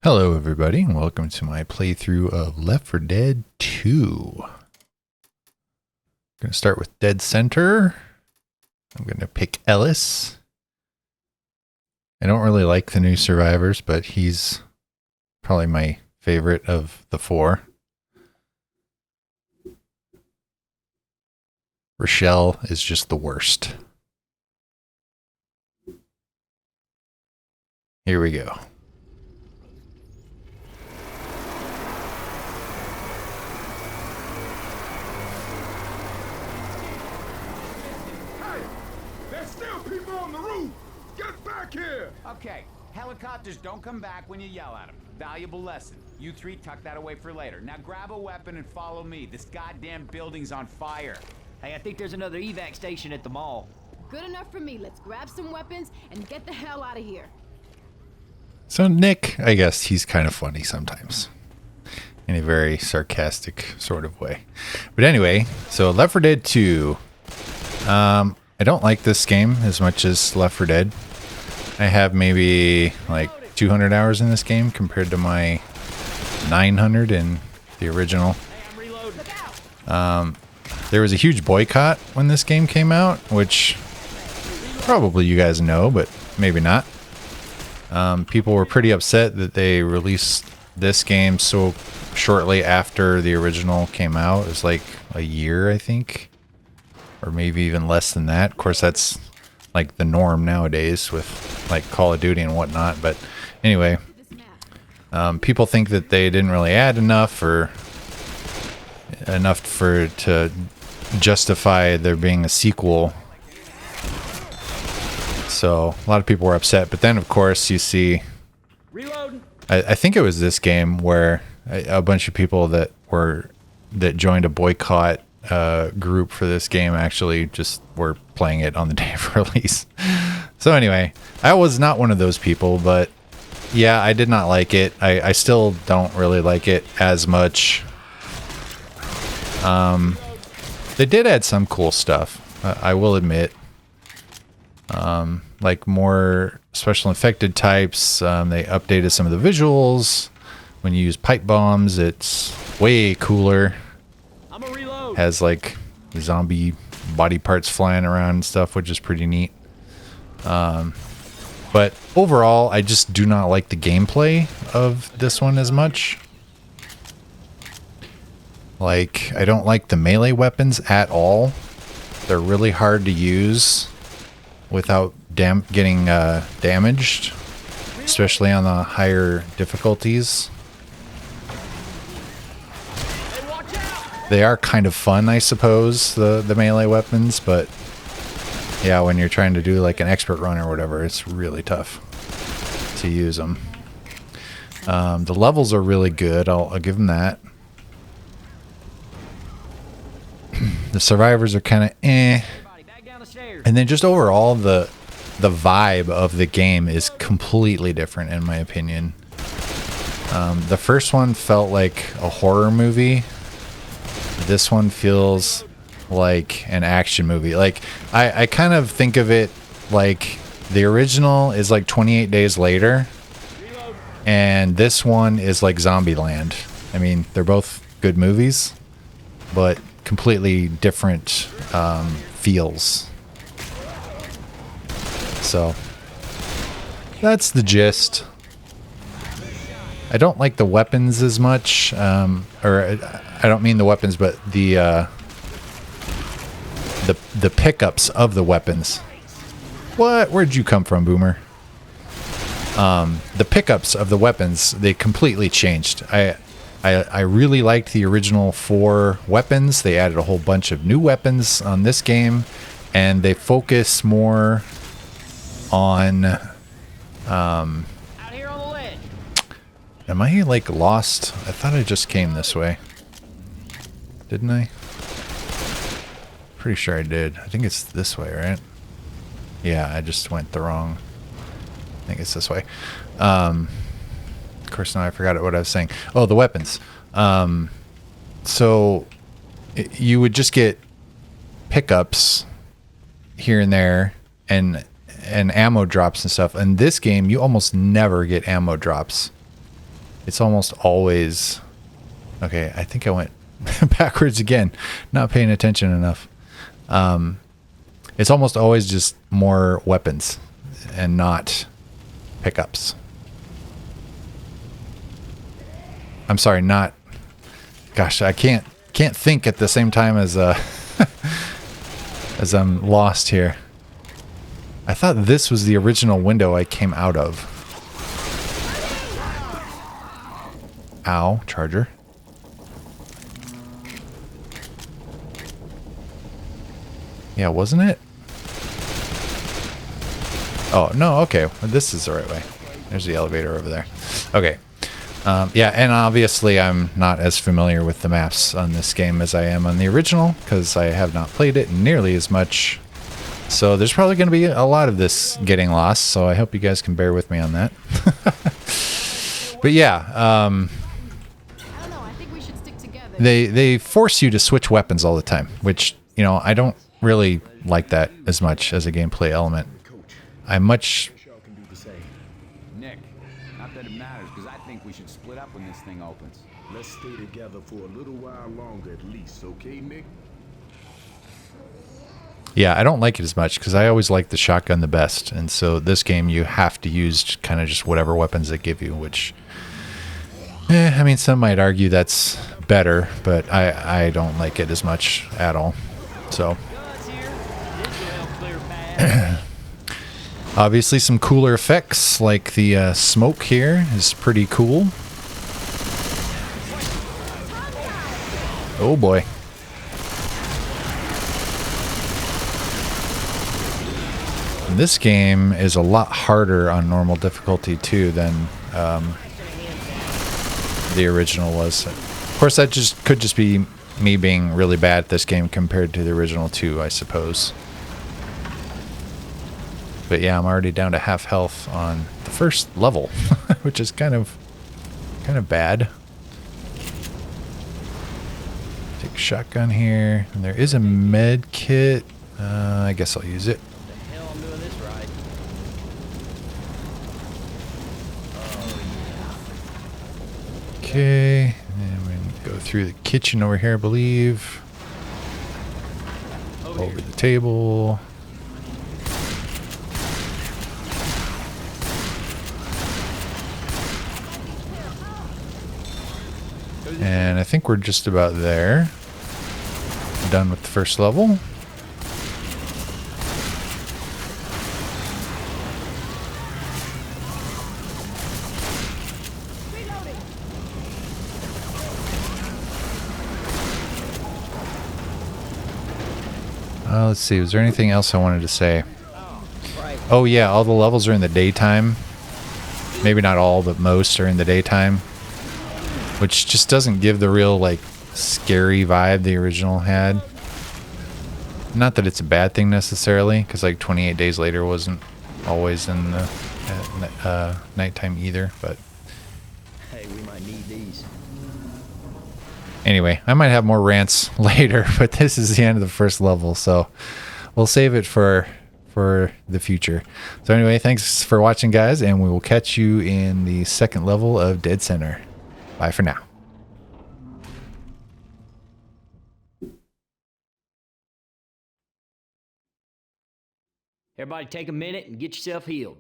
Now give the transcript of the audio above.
Hello everybody and welcome to my playthrough of Left 4 Dead 2. I'm going to start with Dead Center. I'm going to pick Ellis. I don't really like the new survivors, but he's probably my favorite of the four. Rochelle is just the worst. Here we go. Okay, helicopters don't come back when you yell at them. Valuable lesson. You three tuck that away for later. Now grab a weapon and follow me. This goddamn building's on fire. Hey, I think there's another evac station at the mall. Good enough for me. Let's grab some weapons and get the hell out of here. So Nick, I guess he's kind of funny sometimes. In a very sarcastic sort of way. But anyway, so Left 4 Dead 2. I don't like this game as much as Left 4 Dead. I have maybe like 200 hours in this game compared to my 900 in the original. There was a huge boycott when this game came out, which probably you guys know, but maybe not. People were pretty upset that they released this game so shortly after the original came out. It was like a year, I think, or maybe even less than that. Of course, that's like the norm nowadays with like Call of Duty and whatnot. But anyway, people think that they didn't really add enough or enough for it to justify there being a sequel. So a lot of people were upset. But then, of course, you see, I think it was this game where a bunch of people that joined a boycott group for this game actually just were playing it on the day of release. So anyway, I was not one of those people, but yeah, I did not like it. I still don't really like it as much. They did add some cool stuff, I will admit. Like more special infected types. They updated some of the visuals. When you use pipe bombs, it's way cooler. Has like zombie body parts flying around and stuff, which is pretty neat. But overall, I just do not like the gameplay of this one as much. Like, I don't like the melee weapons at all. They're really hard to use without getting damaged, especially on the higher difficulties. They are kind of fun, I suppose, the melee weapons, but yeah, when you're trying to do like an expert run or whatever, it's really tough to use them. The levels are really good, I'll give them that. The survivors are kind of eh. And then just overall, the vibe of the game is completely different, in my opinion. The first one felt like a horror movie. This one feels like an action movie. Like, I kind of think of it like the original is like 28 Days Later, and this one is like Zombieland. I mean, they're both good movies, but completely different feels. So, that's the gist. I don't like the weapons as much, or I don't mean the weapons, but the pickups of the weapons. What? Where'd you come from, Boomer? The pickups of the weapons, they completely changed. I really liked the original 4 weapons. They added a whole bunch of new weapons on this game, and they focus more on am I like lost? I thought I just came this way. Didn't I? Pretty sure I did. I think it's this way, right? Yeah, I just went the wrong. I think it's this way. Of course, now I forgot what I was saying. Oh, the weapons. So you would just get pickups here and there, and ammo drops and stuff. In this game, you almost never get ammo drops. it's almost always... Okay, I think I went backwards again. Not paying attention enough. It's almost always just more weapons and not pickups. I'm sorry, not... Gosh, I can't think at the same time as as I'm lost here. I thought this was the original window I came out of. Ow, charger. Yeah, wasn't it? Oh, no, okay. This is the right way. There's the elevator over there. Okay. Yeah, and obviously I'm not as familiar with the maps on this game as I am on the original, because I have not played it nearly as much. So there's probably going to be a lot of this getting lost, so I hope you guys can bear with me on that. But yeah, I don't know. I think we should stick together. they force you to switch weapons all the time, which, you know, I don't really like that as much as a gameplay element. I much... Nick, not that it matters, because I think we should split up when this thing opens. Let's stay together for a little while longer at least, okay, Nick? Yeah, I don't like it as much because I always like the shotgun the best. And so this game, you have to use kind of just whatever weapons they give you, which, I mean, some might argue that's better, but I don't like it as much at all. So, obviously some cooler effects, like the smoke here is pretty cool. Oh boy. This game is a lot harder on normal difficulty too than the original was. Of course, that could just be me being really bad at this game compared to the original too, I suppose. But yeah, I'm already down to half health on the first level, which is kind of bad. Take a shotgun here, and there is a med kit. I guess I'll use it. Okay, and we're going to go through the kitchen over here, I believe. Over the table. And I think we're just about there. Done with the first level. Let's see, was there anything else I wanted to say? Oh yeah, all the levels are in the daytime. Maybe not all, but most are in the daytime. Which just doesn't give the real, like, scary vibe the original had. Not that it's a bad thing necessarily, because like 28 Days Later wasn't always in the nighttime either, but... Hey, we might need these. Anyway, I might have more rants later, but this is the end of the first level, so we'll save it for the future. So anyway, thanks for watching, guys, and we will catch you in the second level of Dead Center. Bye for now. Everybody take a minute and get yourself healed.